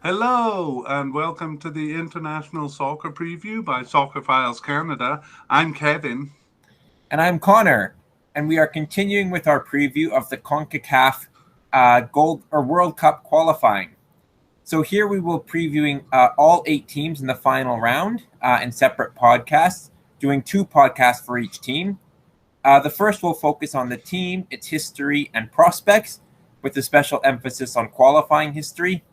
Hello, and welcome to the International Soccer Preview by Soccer Files Canada. I'm Kevin. And I'm Connor, and we are continuing with our preview of the CONCACAF Gold or World Cup qualifying. So here we will previewing all 8 teams in the final round in separate podcasts, doing 2 podcasts for each team. The first will focus on the team, its history, and prospects, with a special emphasis on qualifying history.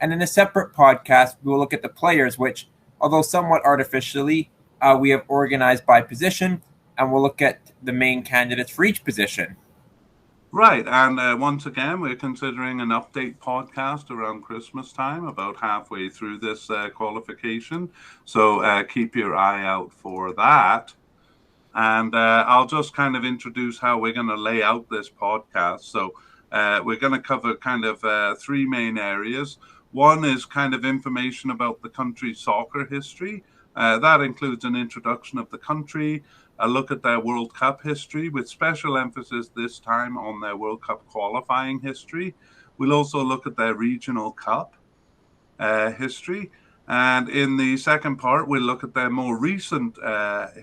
And in a separate podcast, we will look at the players, which, although somewhat artificially, we have organized by position, and we'll look at the main candidates for each position. Right, and once again, we're considering an update podcast around Christmas time, about halfway through this qualification. So keep your eye out for that. And I'll just kind of introduce how we're going to lay out this podcast. So we're going to cover kind of 3 main areas. One is kind of information about the country's soccer history. That includes an introduction of the country, a look at their World Cup history, with special emphasis this time on their World Cup qualifying history. We'll also look at their regional cup history. And in the second part, we'll look at their more recent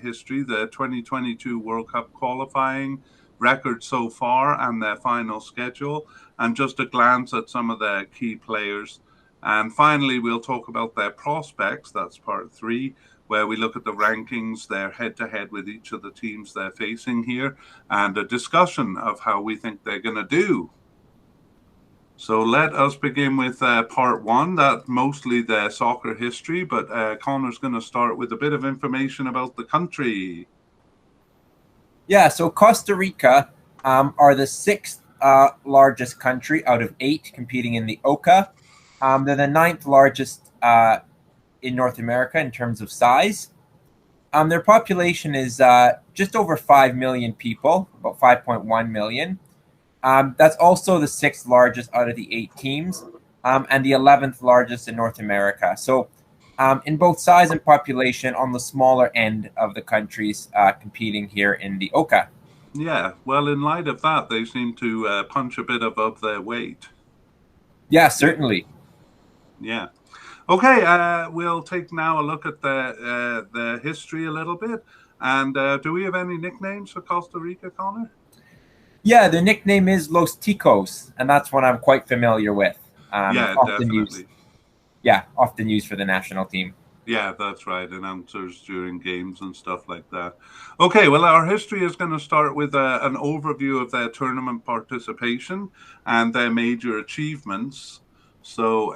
history, the 2022 World Cup qualifying record so far and their final schedule, and just a glance at some of their key players. And finally, we'll talk about their prospects. That's part 3, where we look at the rankings, their head-to-head with each of the teams they're facing here, and a discussion of how we think they're going to do. So let us begin with part 1, that's mostly the soccer history, but Connor's going to start with a bit of information about the country. Yeah, so Costa Rica are the 6th largest country out of 8 competing in the OCA. They're the 9th largest in North America in terms of size. Their population is just over 5 million people, about 5.1 million. That's also the 6th largest out of the 8 teams, and the 11th largest in North America. So in both size and population, on the smaller end of the countries competing here in the OCA. Yeah, well, in light of that, they seem to punch a bit above their weight. Yeah, certainly. Yeah. Okay, we'll take now a look at the history a little bit. And do we have any nicknames for Costa Rica, Connor? Yeah, the nickname is Los Ticos, and that's one I'm quite familiar with. Yeah, definitely. Often used for the national team. Yeah, that's right. Announcers during games and stuff like that. Okay, well, our history is going to start with an overview of their tournament participation and their major achievements. So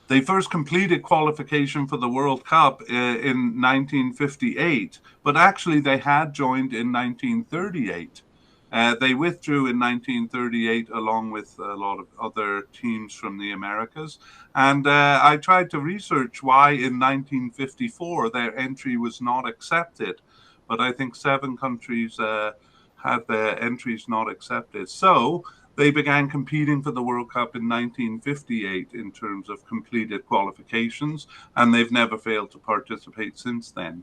they first completed qualification for the World Cup in 1958, but actually they had joined in 1938. They withdrew in 1938 along with a lot of other teams from the Americas. And I tried to research why in 1954 their entry was not accepted. But I think 7 countries had their entries not accepted. So they began competing for the World Cup in 1958 in terms of completed qualifications, and they've never failed to participate since then.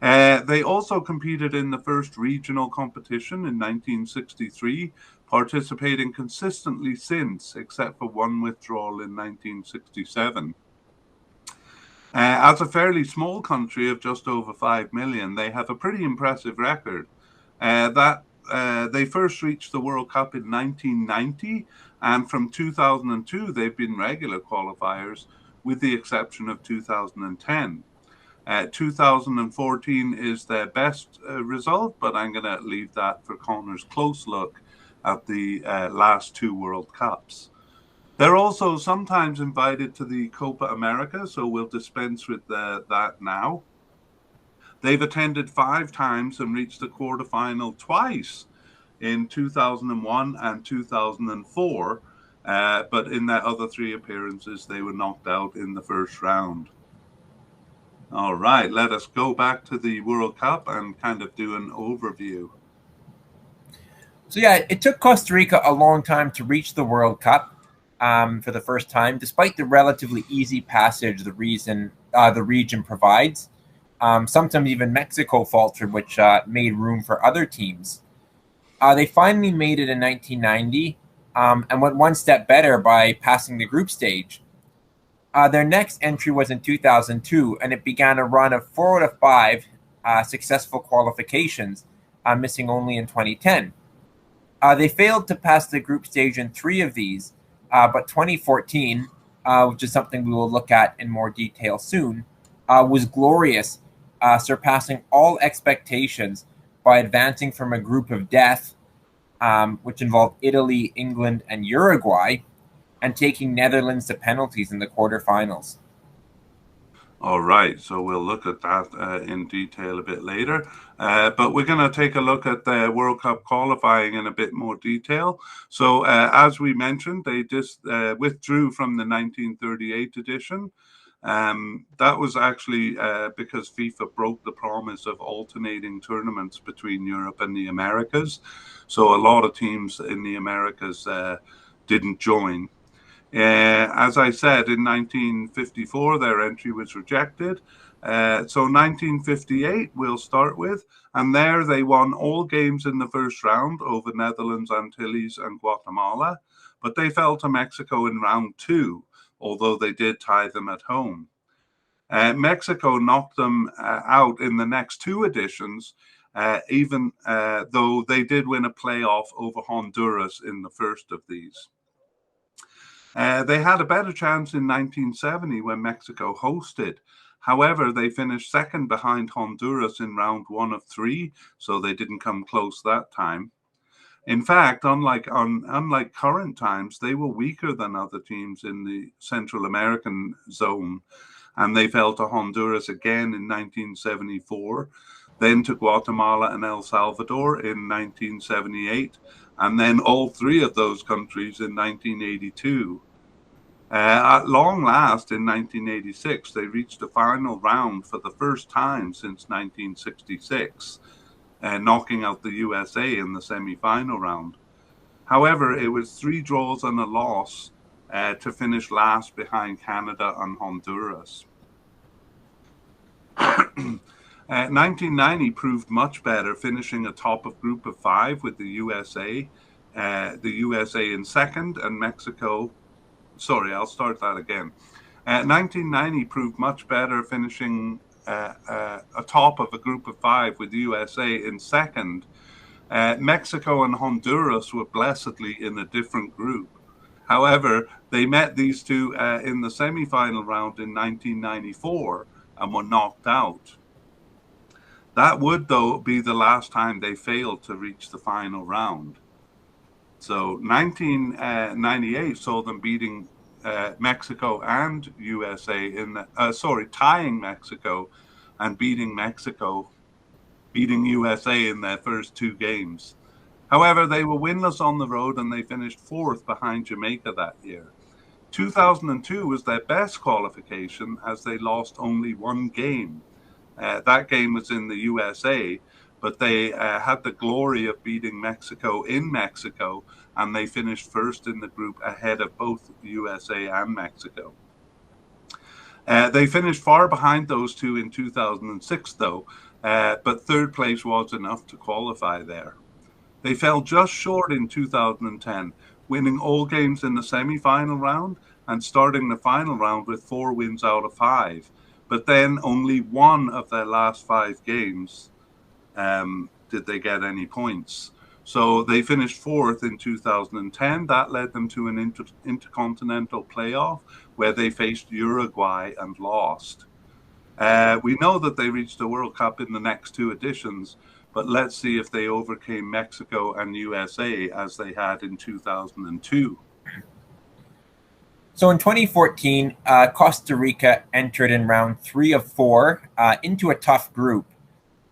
They also competed in the first regional competition in 1963, participating consistently since, except for one withdrawal in 1967. As a fairly small country of just over 5 million, they have a pretty impressive record. They first reached the World Cup in 1990, and from 2002, they've been regular qualifiers, with the exception of 2010. 2014 is their best result, but I'm going to leave that for Connor's close look at the last 2 World Cups. They're also sometimes invited to the Copa America, so we'll dispense with that now. They've attended 5 times and reached the quarterfinal twice in 2001 and 2004, but in their other 3 appearances, they were knocked out in the first round. All right, let us go back to the World Cup and kind of do an overview. So yeah, it took Costa Rica a long time to reach the World Cup for the first time, despite the relatively easy passage the region provides. Sometimes even Mexico faltered, which made room for other teams. They finally made it in 1990, and went one step better by passing the group stage. Their next entry was in 2002, and it began a run of 4 out of 5 successful qualifications, missing only in 2010. They failed to pass the group stage in 3 of these, but 2014, which is something we will look at in more detail soon, was glorious, surpassing all expectations by advancing from a group of death, which involved Italy, England, and Uruguay, and taking Netherlands to penalties in the quarterfinals. All right, so we'll look at that in detail a bit later. But we're going to take a look at the World Cup qualifying in a bit more detail. So as we mentioned, they just withdrew from the 1938 edition. That was actually because FIFA broke the promise of alternating tournaments between Europe and the Americas. So a lot of teams in the Americas didn't join. As I said, in 1954, their entry was rejected. So 1958, we'll start with. And there they won all games in the first round over Netherlands, Antilles, and Guatemala. But they fell to Mexico in round 2, although they did tie them at home. Mexico knocked them out in the next 2 editions, even though they did win a playoff over Honduras in the first of these. They had a better chance in 1970 when Mexico hosted. However, they finished second behind Honduras in round 1 of 3, so they didn't come close that time. In fact, unlike current times, they were weaker than other teams in the Central American zone, and they fell to Honduras again in 1974, then to Guatemala and El Salvador in 1978, and then all 3 of those countries in 1982. At long last, in 1986, they reached the final round for the first time since 1966, knocking out the USA in the semi-final round. However, it was 3 draws and a loss to finish last behind Canada and Honduras. 1990 proved much better, finishing atop of group of 5 with the USA in second and Mexico. Sorry, I'll start that again. 1990 proved much better, finishing atop of a group of 5 with the USA in second. Mexico and Honduras were blessedly in a different group. However, they met these 2 in the semi-final round in 1994 and were knocked out. That would, though, be the last time they failed to reach the final round. So 1998 saw them beating Mexico and USA tying Mexico and beating USA in their first 2 games. However, they were winless on the road and they finished 4th behind Jamaica that year. 2002 was their best qualification as they lost only 1 game. That game was in the USA, but they had the glory of beating Mexico in Mexico, and they finished first in the group ahead of both USA and Mexico. They finished far behind those 2 in 2006, though, but 3rd place was enough to qualify there. They fell just short in 2010, winning all games in the semi-final round and starting the final round with 4 wins out of 5. But then only 1 of their last 5 games did they get any points. So they finished 4th in 2010. That led them to an intercontinental playoff where they faced Uruguay and lost. We know that they reached the World Cup in the next 2 editions, but let's see if they overcame Mexico and USA as they had in 2002. So in 2014, Costa Rica entered in round 3 of 4 into a tough group.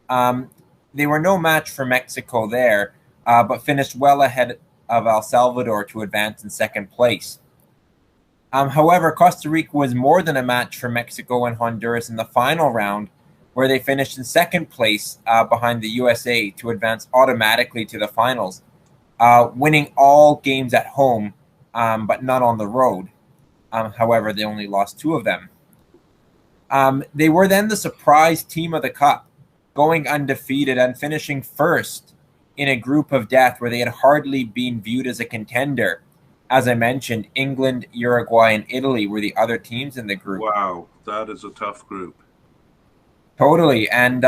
They were no match for Mexico there, but finished well ahead of El Salvador to advance in 2nd place. However, Costa Rica was more than a match for Mexico and Honduras in the final round, where they finished in 2nd place behind the USA to advance automatically to the finals, winning all games at home, but not on the road. However, they only lost 2 of them. They were then the surprise team of the Cup, going undefeated and finishing 1st in a group of death where they had hardly been viewed as a contender, as I mentioned, England, Uruguay, and Italy were the other teams in the group. Wow, that is a tough group. Totally. And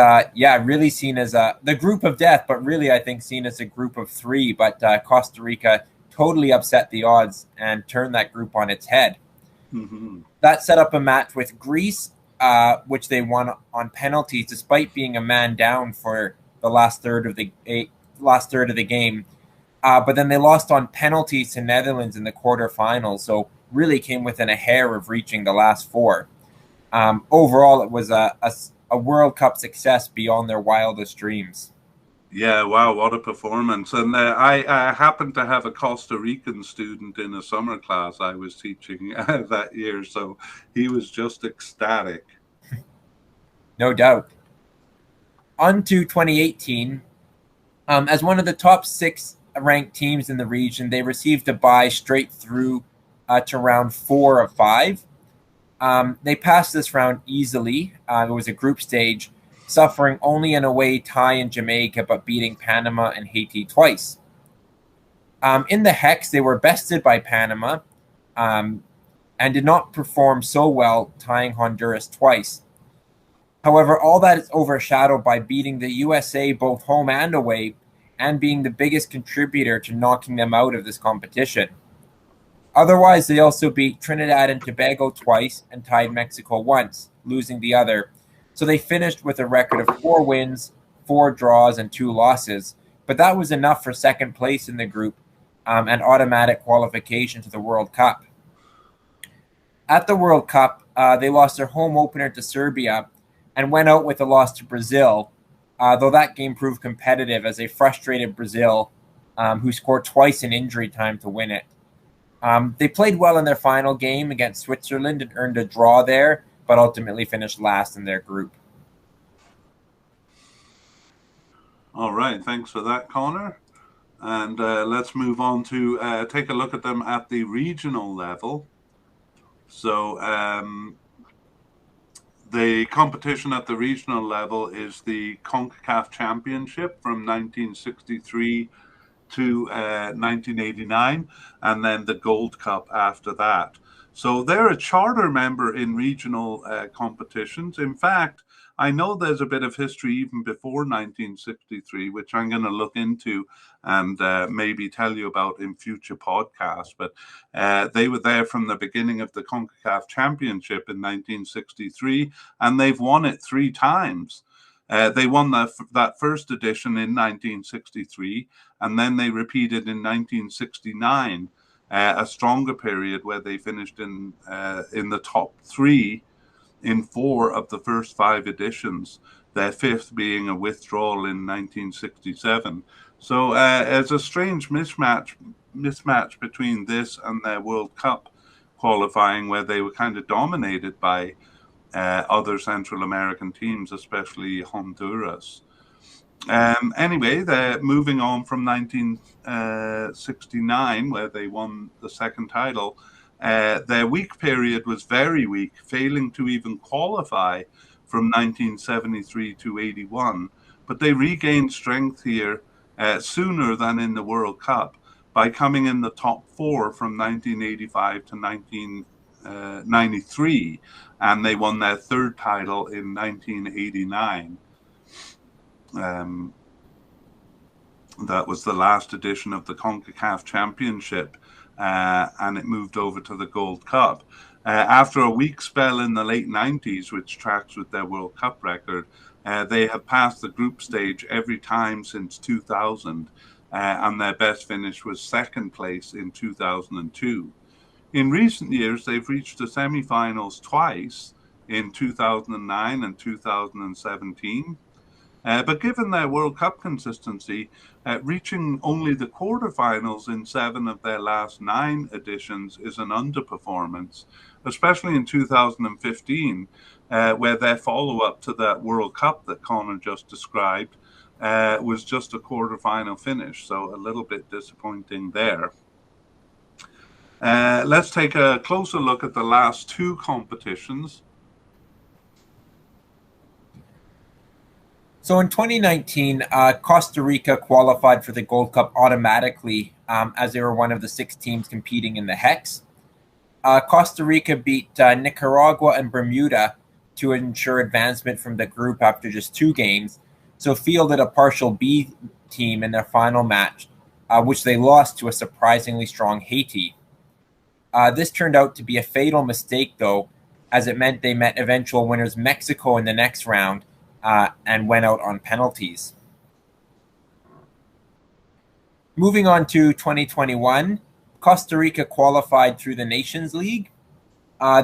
really seen as the group of death, but really I think seen as a group of three. But Costa Rica totally upset the odds and turned that group on its head. Mm-hmm. That set up a match with Greece, which they won on penalties, despite being a man down for the last third of the game. But then they lost on penalties to Netherlands in the quarterfinals, so really came within a hair of reaching the last four. Overall, it was a World Cup success beyond their wildest dreams. Yeah, wow, what a performance. And I happened to have a Costa Rican student in a summer class I was teaching that year, so he was just ecstatic. No doubt. On to 2018. As one of the top 6 ranked teams in the region, they received a bye straight through to round 4 of 5. They passed this round easily. It was a group stage, suffering only an away tie in Jamaica, but beating Panama and Haiti twice. In the Hex, they were bested by Panama and did not perform so well, tying Honduras twice. However, all that is overshadowed by beating the USA both home and away and being the biggest contributor to knocking them out of this competition. Otherwise, they also beat Trinidad and Tobago twice and tied Mexico once, losing the other. So they finished with a record of 4 wins, 4 draws, and 2 losses. But that was enough for second place in the group and automatic qualification to the World Cup. At the World Cup, they lost their home opener to Serbia and went out with a loss to Brazil, though that game proved competitive as a frustrated Brazil who scored twice in injury time to win it. They played well in their final game against Switzerland and earned a draw there, but ultimately finished last in their group. All right, thanks for that, Connor. And let's move on to take a look at them at the regional level. So the competition at the regional level is the CONCACAF Championship from 1963 to 1989, and then the Gold Cup after that. So they're a charter member in regional competitions. In fact, I know there's a bit of history even before 1963, which I'm going to look into and maybe tell you about in future podcasts. But they were there from the beginning of the CONCACAF Championship in 1963, and they've won it 3 times. They won that first edition in 1963, and then they repeated in 1969, a stronger period where they finished in the top 3 in 4 of the first 5 editions, their 5th being a withdrawal in 1967. So it's a strange mismatch between this and their World Cup qualifying, where they were kind of dominated by other Central American teams, especially Honduras. Anyway, they're moving on from 1969, where they won the second title. Their weak period was very weak, failing to even qualify from 1973 to 81. But they regained strength here sooner than in the World Cup by coming in the top 4 from 1985 to 1993, and they won their 3rd title in 1989. That was the last edition of the CONCACAF Championship, and it moved over to the Gold Cup. After a weak spell in the late 90s, which tracks with their World Cup record, they have passed the group stage every time since 2000, and their best finish was 2nd place in 2002. In recent years, they've reached the semi-finals twice, in 2009 and 2017. But given their World Cup consistency, reaching only the quarterfinals in 7 of their last 9 editions is an underperformance, especially in 2015, where their follow-up to that World Cup that Connor just described was just a quarterfinal finish, so a little bit disappointing there. Let's take a closer look at the last 2 competitions. So in 2019, Costa Rica qualified for the Gold Cup automatically as they were one of the 6 teams competing in the Hex. Costa Rica beat Nicaragua and Bermuda to ensure advancement from the group after just 2 games, so fielded a partial B team in their final match, which they lost to a surprisingly strong Haiti. This turned out to be a fatal mistake, though, as it meant they met eventual winners Mexico in the next round and went out on penalties. Moving on to 2021, Costa Rica qualified through the Nations League.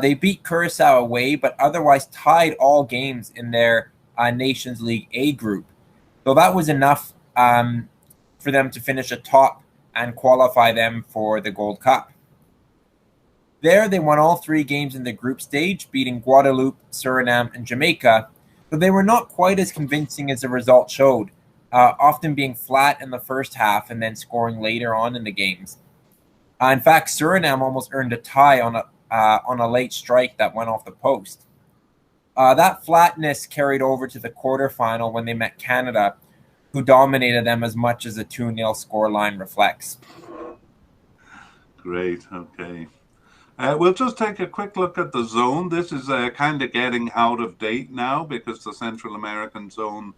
They beat Curacao away, but otherwise tied all games in their Nations League A group. So that was enough for them to finish atop and qualify them for the Gold Cup. There, they won all 3 games in the group stage, beating Guadeloupe, Suriname, and Jamaica, but they were not quite as convincing as the result showed, often being flat in the first half and then scoring later on in the games. In fact, Suriname almost earned a tie on a late strike that went off the post. That flatness carried over to the quarterfinal when they met Canada, who dominated them as much as a 2-0 scoreline reflects. Great, okay. We'll just take a quick look at the zone. This is kind of getting out of date now because the Central American zone,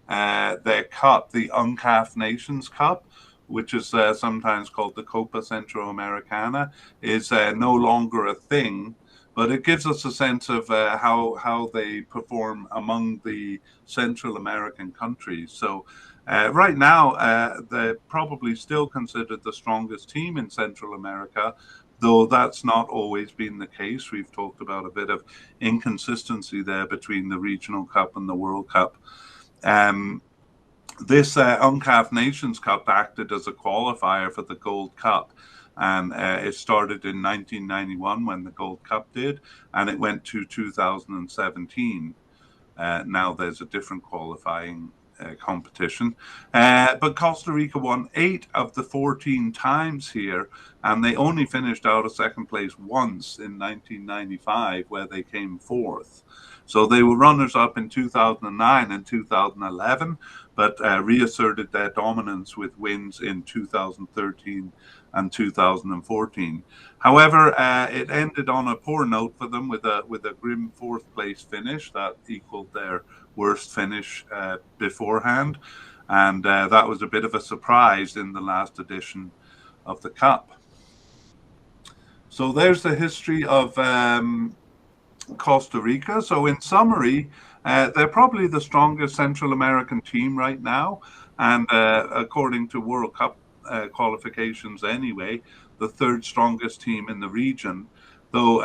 their cup, the UNCAF Nations Cup, which is sometimes called the Copa Centroamericana, is no longer a thing, but it gives us a sense of how they perform among the Central American countries. So right now, they're probably still considered the strongest team in Central America, though that's not always been the case. We've talked about a bit of inconsistency there between the Regional Cup and the World Cup. This UNCAF Nations Cup acted as a qualifier for the Gold Cup, and it started in 1991 when the Gold Cup did, and it went to 2017. Now there's a different qualifying competition. But Costa Rica won 8 of the 14 times here, and they only finished out of second place once in 1995, where they came 4th. So they were runners-up in 2009 and 2011, but reasserted their dominance with wins in 2013 and 2014. However, it ended on a poor note for them with a grim 4th place finish that equaled their worst finish beforehand, and that was a bit of a surprise in the last edition of the Cup. So there's the history of Costa Rica. So in summary, they're probably the strongest Central American team right now, and according to World Cup qualifications anyway, the 3rd strongest team in the region, though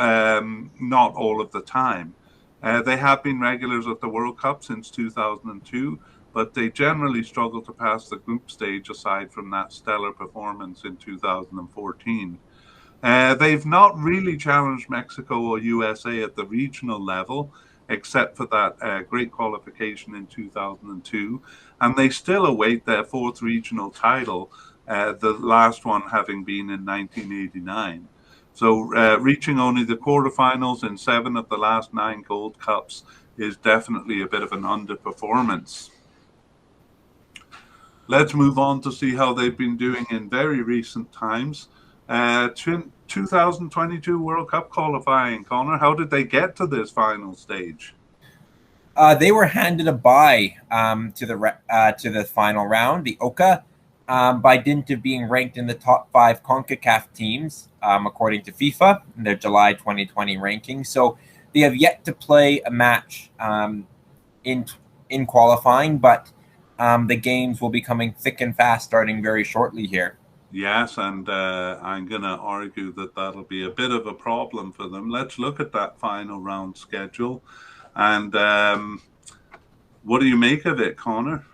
not all of the time. They have been regulars at the World Cup since 2002, but they generally struggle to pass the group stage aside from that stellar performance in 2014. They've not really challenged Mexico or USA at the regional level, except for that great qualification in 2002, and they still await their 4th regional title, the last one having been in 1989. So reaching only the quarterfinals in 7 of the last 9 Gold Cups is definitely a bit of an underperformance. Let's move on to see how they've been doing in very recent times. 2022 World Cup qualifying, Connor, how did they get to this final stage? They were handed a bye to the final round, the OCA, by dint of being ranked in the top 5 CONCACAF teams, according to FIFA in their July 2020 ranking. So they have yet to play a match in qualifying, but the games will be coming thick and fast starting very shortly here. Yes, and I'm going to argue that that'll be a bit of a problem for them. Let's look at that final round schedule. And what do you make of it, Connor?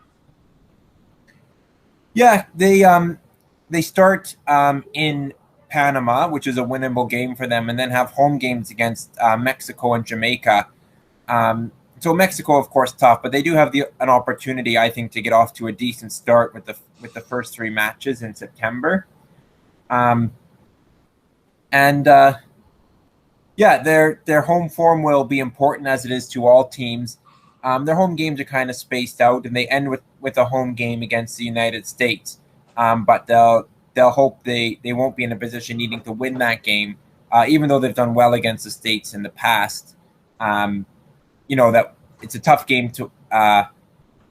Yeah, they start in Panama, which is a winnable game for them, and then have home games against Mexico and Jamaica. So Mexico, of course, tough, but they do have an opportunity, I think, to get off to a decent start with the first 3 matches in September. Their home form will be important, as it is to all teams. Their home games are kind of spaced out, and they end with a home game against the United States. But they'll hope they won't be in a position needing to win that game, even though they've done well against the States in the past. That it's a tough game to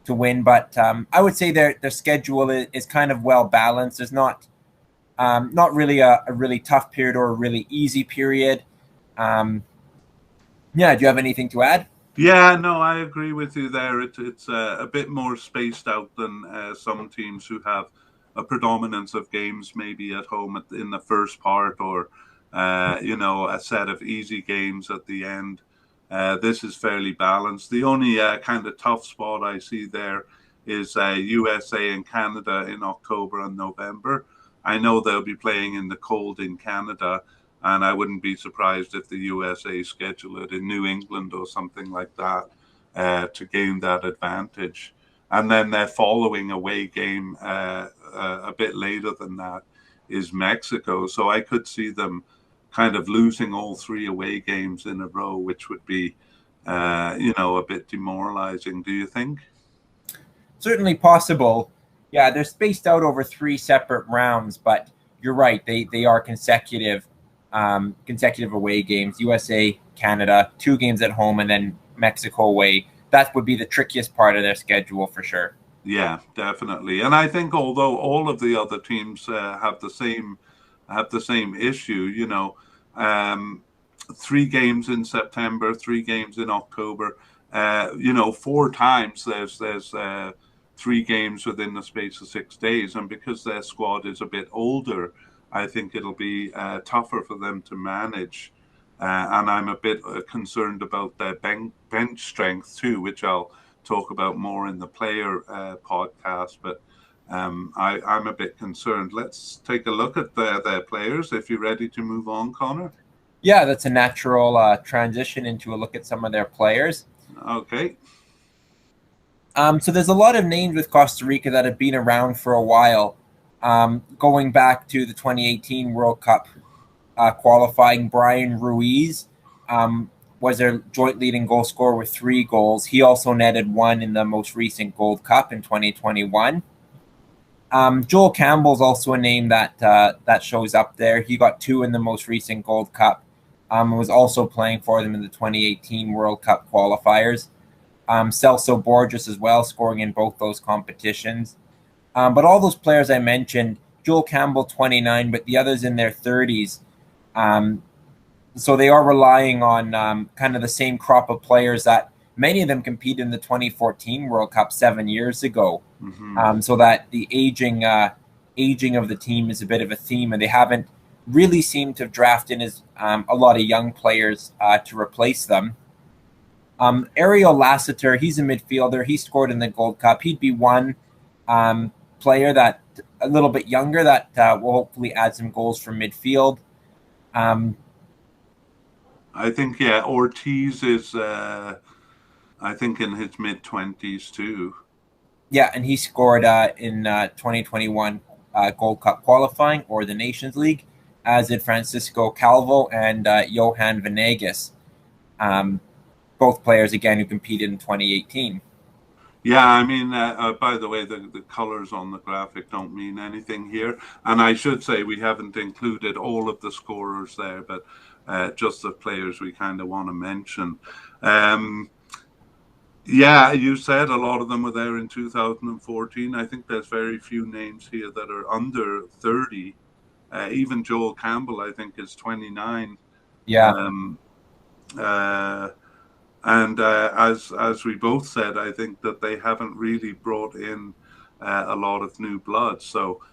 win, but I would say their schedule is kind of well balanced. There's not really a really tough period or a really easy period. Do you have anything to add? Yeah, no, I agree with you there. It's a bit more spaced out than some teams who have a predominance of games maybe at home in the first part, or a set of easy games at the end. This is fairly balanced. The only kind of tough spot I see there is USA and Canada in October and November. I know they'll be playing in the cold in Canada, and I wouldn't be surprised if the USA schedule it in New England or something like that to gain that advantage. And then their following away game a bit later than that is Mexico. So I could see them kind of losing all three away games in a row, which would be, a bit demoralizing. Do you think? Certainly possible. Yeah, they're spaced out over 3 separate rounds, but you're right. They are consecutive away games. USA, Canada, 2 games at home, and then Mexico away. That would be the trickiest part of their schedule for sure. Yeah, definitely. And I think although all of the other teams have the same issue, 3 games in September, 3 games in October, 4 times there's 3 games within the space of 6 days, and because their squad is a bit older, I think it'll be tougher for them to manage. And I'm a bit concerned about their bench strength too, which I'll talk about more in the player podcast. But I'm a bit concerned. Let's take a look at their players. If you're ready to move on, Connor. Yeah, that's a natural transition into a look at some of their players. Okay. So there's a lot of names with Costa Rica that have been around for a while. Going back to the 2018 World Cup qualifying, Brian Ruiz was their joint leading goal scorer with 3 goals. He also netted 1 in the most recent Gold Cup in 2021. Joel Campbell's also a name that shows up there. He got 2 in the most recent Gold Cup. Was also playing for them in the 2018 World Cup qualifiers. Celso Borges as well, scoring in both those competitions. But all those players I mentioned, Joel Campbell 29, but the others in their 30s. So they are relying on kind of the same crop of players that many of them competed in the 2014 World Cup 7 years ago. Mm-hmm. So that the aging of the team is a bit of a theme, and they haven't really seemed to have drafted as a lot of young players to replace them. Ariel Lassiter, he's a midfielder. He scored in the Gold Cup. He'd be one player that a little bit younger that will hopefully add some goals from midfield. I think, Ortiz is, I think, in his mid-20s too. Yeah, and he scored in 2021 Gold Cup qualifying or the Nations League, as did Francisco Calvo and Johan Venegas. Both players, again, who competed in 2018. Yeah, I mean, by the way, the colors on the graphic don't mean anything here. And I should say we haven't included all of the scorers there, but just the players we kind of want to mention. Yeah, you said a lot of them were there in 2014. I think there's very few names here that are under 30. Even Joel Campbell, I think, is 29. Yeah. And as we both said, I think that they haven't really brought in a lot of new blood. So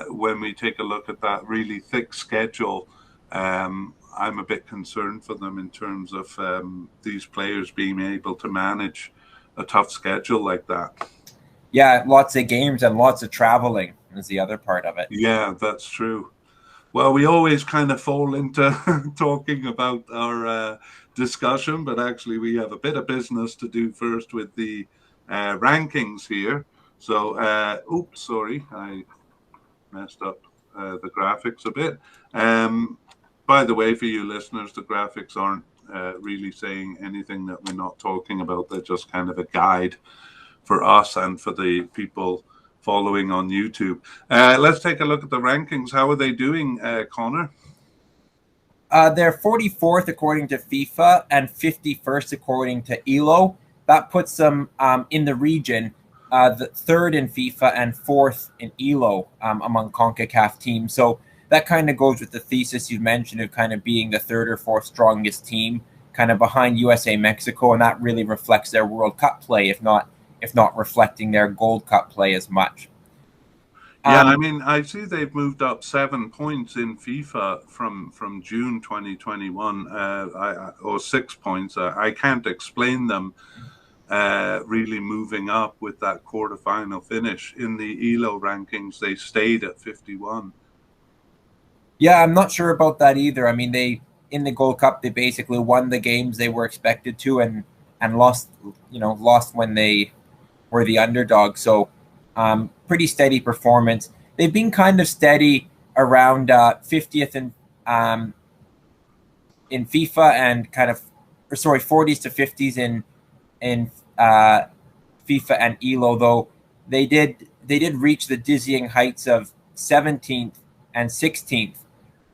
when we take a look at that really thick schedule, I'm a bit concerned for them in terms of these players being able to manage a tough schedule like that. Yeah, lots of games and lots of traveling is the other part of it. Yeah, that's true. Well, we always kind of fall into talking about our discussion, but actually we have a bit of business to do first with the rankings here. So, oops, sorry, I messed up the graphics a bit. By the way, for you listeners, the graphics aren't really saying anything that we're not talking about. They're just kind of a guide for us and for the people following on YouTube. Let's take a look at the rankings. How are they doing, Connor? They're 44th according to FIFA and 51st according to ELO. That puts them in the region, the third in FIFA and fourth in ELO among CONCACAF teams. So that kind of goes with the thesis you mentioned of kind of being the third or fourth strongest team, kind of behind USA, Mexico, and that really reflects their World Cup play, if not reflecting their Gold Cup play as much. Yeah, I mean, I see they've moved up 7 points in FIFA from June 2021, or 6 points. I can't explain them really moving up with that quarterfinal finish. In the ELO rankings, they stayed at 51. Yeah, I'm not sure about that either. I mean, in the Gold Cup, they basically won the games they were expected to and lost when they were the underdog. So pretty steady performance. They've been kind of steady around 50th in FIFA and 40s to 50s in FIFA and ELO. Though they did reach the dizzying heights of 17th and 16th.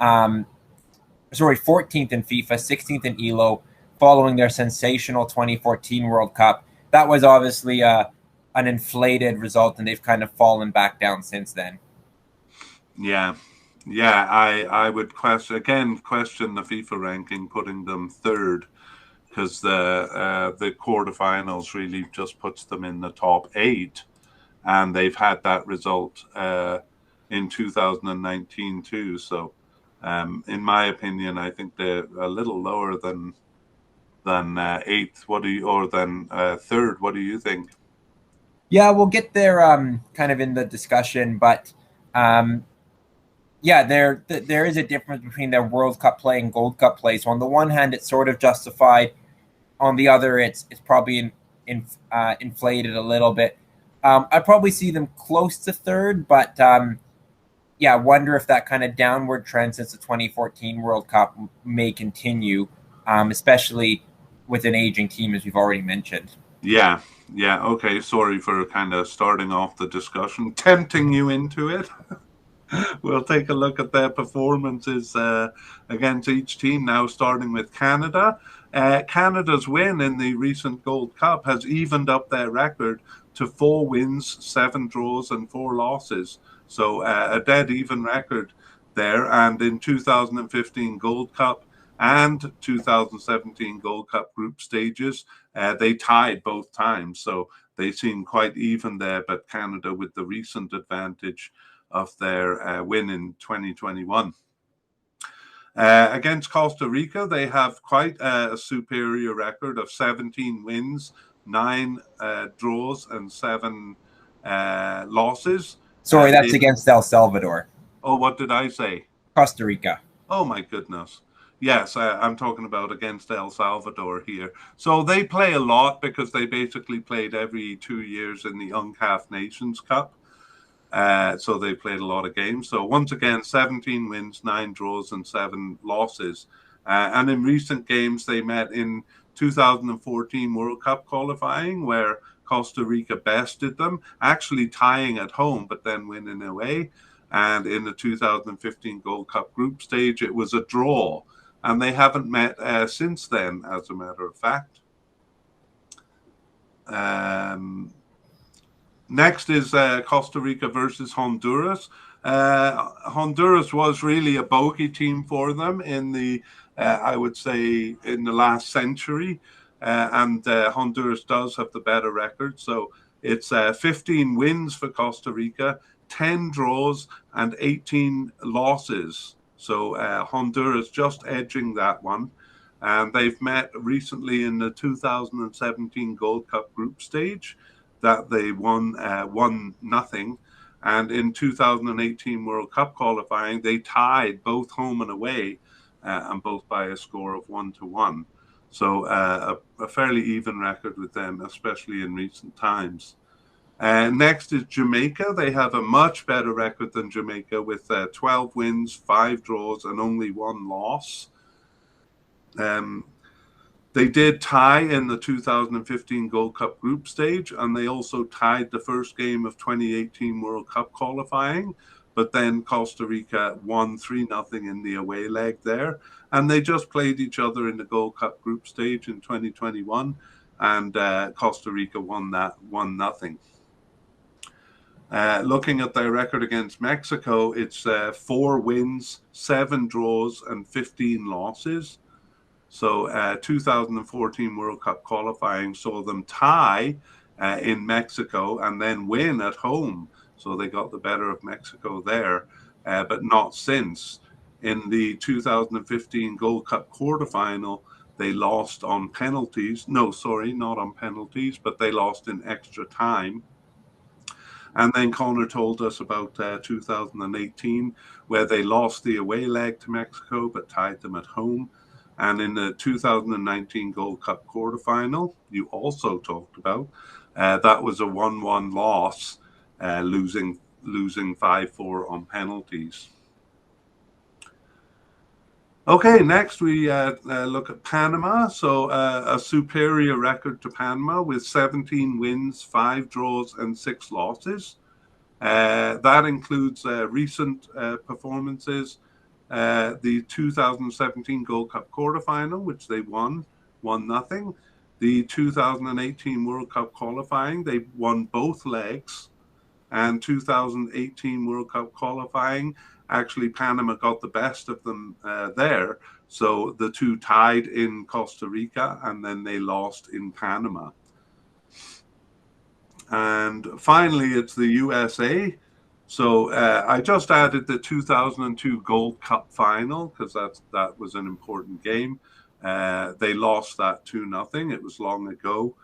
14th in FIFA, 16th in ELO, following their sensational 2014 World Cup. That was obviously an inflated result, and they've kind of fallen back down since then. Yeah, I would question the FIFA ranking, putting them third, because the quarterfinals really just puts them in the top 8, and they've had that result in 2019 too. So, in my opinion, I think they're a little lower than 8th. Than third? What do you think? Yeah, we'll get there kind of in the discussion, but yeah, there is a difference between their World Cup play and Gold Cup play. So on the one hand, it's sort of justified. On the other, it's probably inflated a little bit. I probably see them close to third, but yeah, I wonder if that kind of downward trend since the 2014 World Cup may continue, especially with an aging team, as we've already mentioned. Yeah. Okay, sorry for kind of starting off the discussion, tempting you into it. We'll take a look at their performances against each team now, starting with Canada. Canada's win in the recent Gold Cup has evened up their record to 4 wins, 7 draws, and 4 losses. So a dead even record there. And in 2015 Gold Cup and 2017 Gold Cup group stages, they tied both times. So they seem quite even there, but Canada with the recent advantage of their win in 2021. Against Costa Rica, they have quite a superior record of 17 wins, 9 draws, and 7 losses. Sorry, that's against El Salvador. Oh, what did I say? Costa Rica. Oh, my goodness. Yes, I'm talking about against El Salvador here. So they play a lot because they basically played every 2 years in the UNCAF Nations Cup. So they played a lot of games. So once again, 17 wins, 9 draws, and 7 losses. And in recent games, they met in 2014 World Cup qualifying, where Costa Rica bested them, actually tying at home, but then winning away. And in the 2015 Gold Cup group stage, it was a draw. And they haven't met since then, as a matter of fact. Next is Costa Rica versus Honduras. Honduras was really a bogey team for them in the, I would say, in the last century. And Honduras does have the better record. So it's 15 wins for Costa Rica, 10 draws, and 18 losses. So Honduras just edging that one. And they've met recently in the 2017 Gold Cup group stage that they won 1-0. And in 2018 World Cup qualifying, they tied both home and away, and both by a score of 1-1. So a fairly even record with them, especially in recent times. Next is Jamaica. They have a much better record than Jamaica with 12 wins, 5 draws, and only 1 loss. They did tie in the 2015 Gold Cup group stage, and they also tied the first game of 2018 World Cup qualifying. But then Costa Rica won 3-0 in the away leg there. And they just played each other in the Gold Cup group stage in 2021. And Costa Rica won that 1-0. Looking at their record against Mexico, it's 4 wins, 7 draws, and 15 losses. So 2014 World Cup qualifying saw them tie in Mexico and then win at home. So they got the better of Mexico there, but not since. In the 2015 Gold Cup quarterfinal, they lost on penalties. No, sorry, not on penalties, but they lost in extra time. And then Connor told us about 2018, where they lost the away leg to Mexico, but tied them at home. And in the 2019 Gold Cup quarterfinal, you also talked about, that was a 1-1 loss, losing 5-4 on penalties. Okay, next we look at Panama. So a superior record to Panama with 17 wins, 5 draws, and 6 losses. That includes recent performances. The 2017 Gold Cup quarterfinal, which they won 1-0. The 2018 World Cup qualifying, they won both legs. And 2018 World Cup qualifying, actually Panama got the best of them there. So the two tied in Costa Rica, and then they lost in Panama. And finally, it's the USA. So I just added the 2002 Gold Cup final because that was an important game. They lost that 2-0. It was long ago.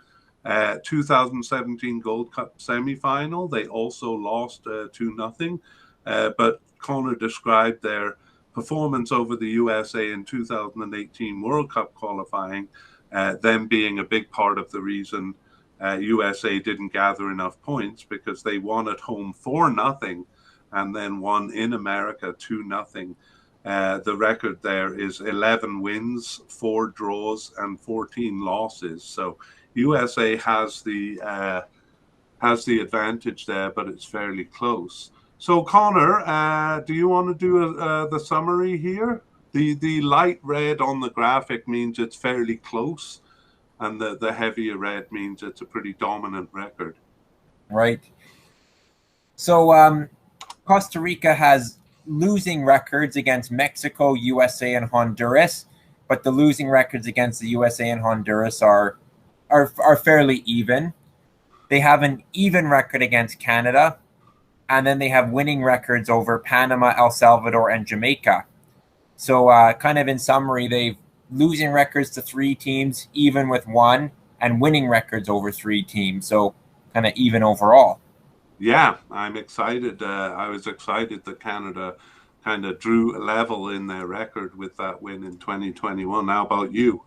2017 Gold Cup semi-final, they also lost 2-0. But Connor described their performance over the USA in 2018 World Cup qualifying, them being a big part of the reason USA didn't gather enough points, because they won at home 4-0 and then won in America 2-0. The record there is 11 wins, 4 draws, and 14 losses. So USA has the advantage there, but it's fairly close. So Connor, do you want to do the summary here? The light red on the graphic means it's fairly close, and the heavier red means it's a pretty dominant record. Right. So Costa Rica has losing records against Mexico, USA, and Honduras, but the losing records against the USA and Honduras are fairly even. They have an even record against Canada, and then they have winning records over Panama, El Salvador, and Jamaica. So kind of in summary, they've losing records to 3 teams, even with 1, and winning records over 3 teams. So kind of even overall. Yeah, I'm excited. I was excited that Canada kind of drew a level in their record with that win in 2021. How about you?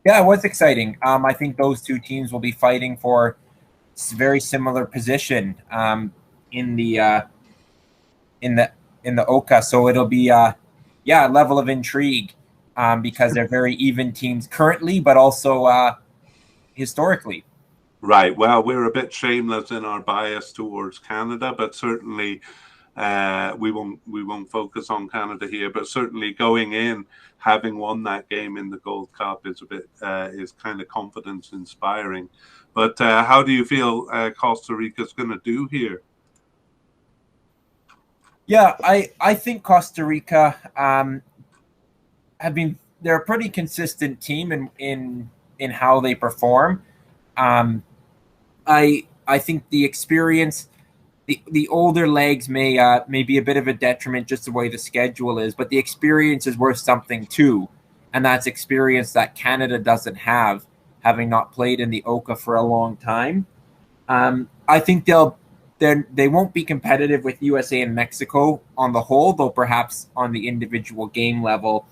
Yeah, it was exciting. I think those 2 teams will be fighting for a very similar position in the OCA. So it'll be a level of intrigue because they're very even teams currently, but also historically. Right. Well, we're a bit shameless in our bias towards Canada, but certainly we won't focus on Canada here. But certainly going in, having won that game in the Gold Cup is is kind of confidence inspiring. But how do you feel Costa Rica's going to do here? Yeah, I think Costa Rica they're a pretty consistent team in how they perform. I think the experience, the older legs may be a bit of a detriment just the way the schedule is, but the experience is worth something too, and that's experience that Canada doesn't have, having not played in the OCA for a long time. I think they won't be competitive with USA and Mexico on the whole, though perhaps on the individual game level.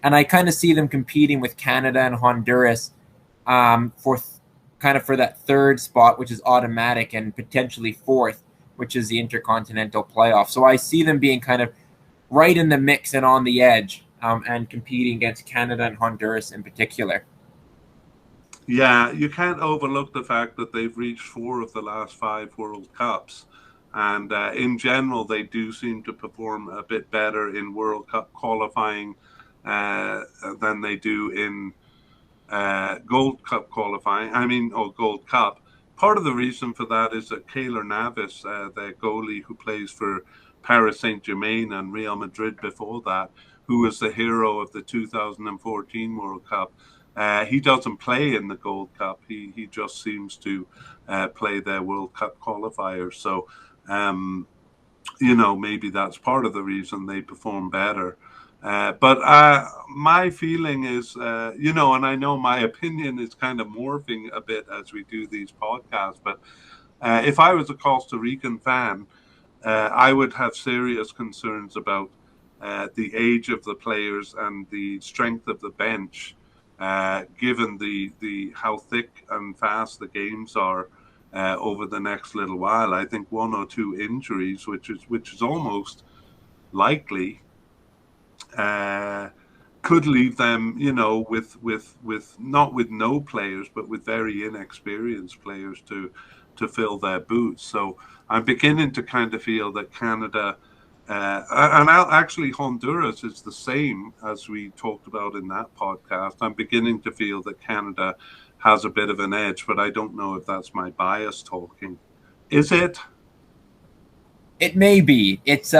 And I kind of see them competing with Canada and Honduras for that 3rd spot, which is automatic, and potentially 4th, which is the Intercontinental Playoff. So I see them being kind of right in the mix and on the edge and competing against Canada and Honduras in particular. Yeah, you can't overlook the fact that they've reached 4 of the last 5 World Cups. And in general, they do seem to perform a bit better in World Cup qualifying than they do in Gold Cup qualifying. Or Gold Cup. Part of the reason for that is that Keylor Navas, the goalie who plays for Paris Saint-Germain and Real Madrid before that, who was the hero of the 2014 World Cup, he doesn't play in the Gold Cup. He just seems to play their World Cup qualifiers. So, maybe that's part of the reason they perform better. But my feeling is, and I know my opinion is kind of morphing a bit as we do these podcasts, but if I was a Costa Rican fan, I would have serious concerns about the age of the players and the strength of the bench, given the how thick and fast the games are over the next little while. I think 1 or 2 injuries, which is almost likely, could leave them, with not with no players, but with very inexperienced players to fill their boots. So I'm beginning to kind of feel that Canada, and actually Honduras is the same as we talked about in that podcast. I'm beginning to feel that Canada has a bit of an edge, but I don't know if that's my bias talking. Is it? It may be. It's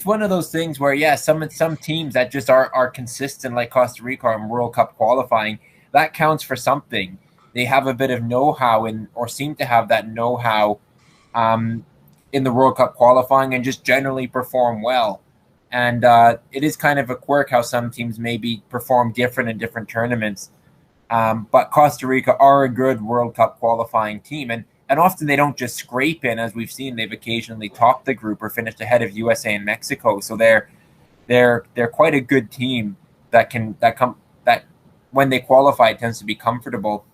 one of those things where, yeah, some teams that just are consistent, like Costa Rica in World Cup qualifying, that counts for something. They have a bit of know-how or seem to have that know-how in the World Cup qualifying and just generally perform well. And it is kind of a quirk how some teams maybe perform different in different tournaments. But Costa Rica are a good World Cup qualifying team. And often they don't just scrape in, as we've seen. They've occasionally topped the group or finished ahead of USA and Mexico. So they're quite a good team that when they qualify, it tends to be comfortable.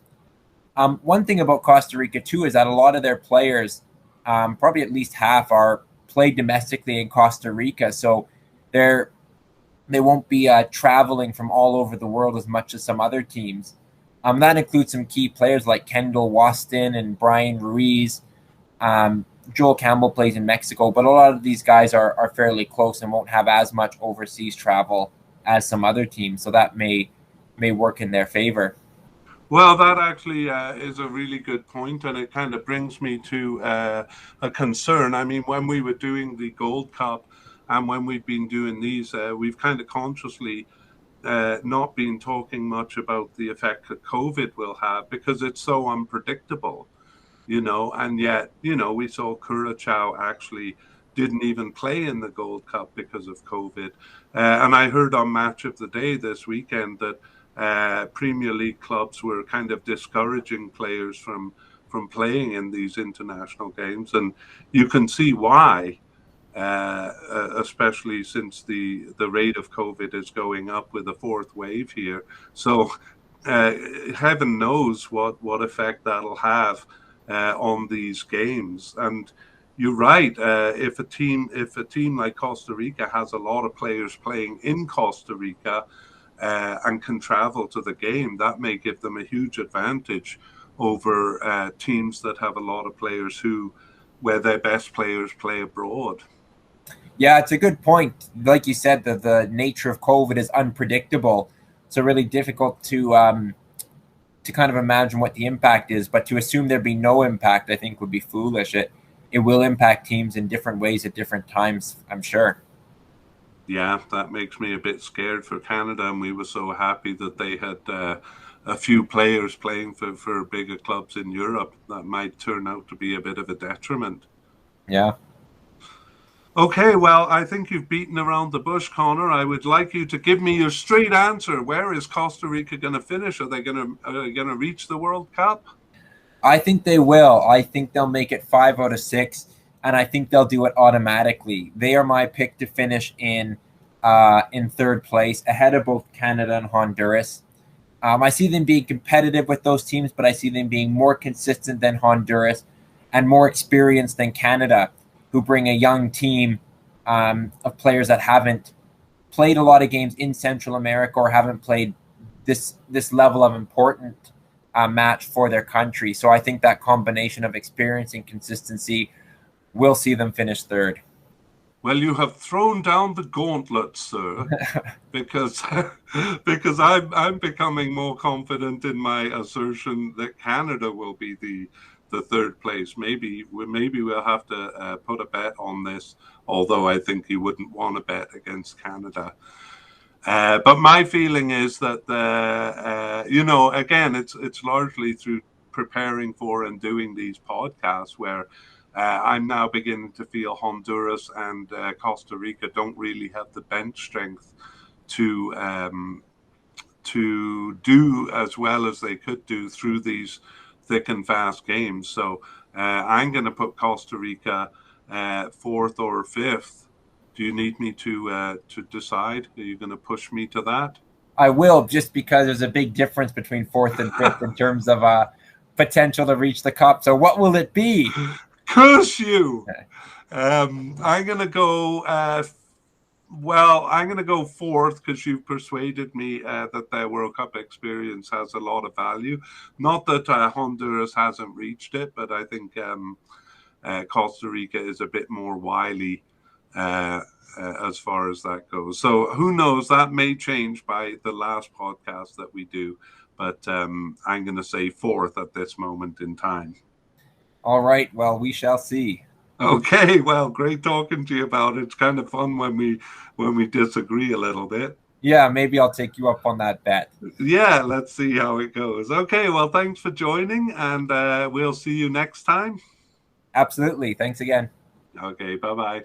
One thing about Costa Rica too is that a lot of their players, probably at least half, are played domestically in Costa Rica. So they won't be traveling from all over the world as much as some other teams. That includes some key players like Kendall Waston and Brian Ruiz. Joel Campbell plays in Mexico, but a lot of these guys are fairly close and won't have as much overseas travel as some other teams. So that may work in their favor. Well, that actually is a really good point, and it kind of brings me to a concern. I mean, when we were doing the Gold Cup and when we've been doing these, we've kind of consciously not been talking much about the effect that COVID will have because it's so unpredictable, and yet, we saw Curacao actually didn't even play in the Gold Cup because of COVID. And I heard on Match of the Day this weekend that Premier League clubs were kind of discouraging players from playing in these international games. And you can see why. Especially since the rate of COVID is going up with a 4th wave here. So heaven knows what effect that'll have on these games. And you're right. If a team like Costa Rica has a lot of players playing in Costa Rica and can travel to the game, that may give them a huge advantage over teams that have a lot of players where their best players play abroad. Yeah, it's a good point. Like you said, the nature of COVID is unpredictable. So really difficult to kind of imagine what the impact is. But to assume there'd be no impact, I think, would be foolish. It will impact teams in different ways at different times, I'm sure. Yeah, that makes me a bit scared for Canada. And we were so happy that they had a few players playing for bigger clubs in Europe. That might turn out to be a bit of a detriment. Yeah. Okay, well, I think you've beaten around the bush, Connor. I would like you to give me your straight answer. Where is Costa Rica going to finish? Are they going to reach the World Cup? I think they will. I think they'll make it 5 out of 6, and I think they'll do it automatically. They are my pick to finish in 3rd place, ahead of both Canada and Honduras. I see them being competitive with those teams, but I see them being more consistent than Honduras and more experienced than Canada, who bring a young team of players that haven't played a lot of games in Central America or haven't played this level of important match for their country. So I think that combination of experience and consistency will see them finish third. Well, you have thrown down the gauntlet, sir, because I'm becoming more confident in my assertion that Canada will be the third place. Maybe we'll have to put a bet on this, although I think you wouldn't want to bet against Canada. But my feeling is that again, it's largely through preparing for and doing these podcasts where I'm now beginning to feel Honduras and Costa Rica don't really have the bench strength to do as well as they could do through these thick and fast games. So I'm going to put Costa Rica fourth or fifth. Do you need me to decide? Are you going to push me to that? I will, just because there's a big difference between fourth and fifth in terms of potential to reach the cup. So what will it be? Curse you! I'm going to go. I'm going to go fourth because you've persuaded me that the World Cup experience has a lot of value. Not that Honduras hasn't reached it, but I think Costa Rica is a bit more wily as far as that goes. So who knows? That may change by the last podcast that we do. But I'm going to say fourth at this moment in time. All right. Well, we shall see. Okay. Well, great talking to you about it. It's kind of fun when we disagree a little bit. Yeah, maybe I'll take you up on that bet. Yeah, let's see how it goes. Okay. Well, thanks for joining, and we'll see you next time. Absolutely. Thanks again. Okay. Bye-bye.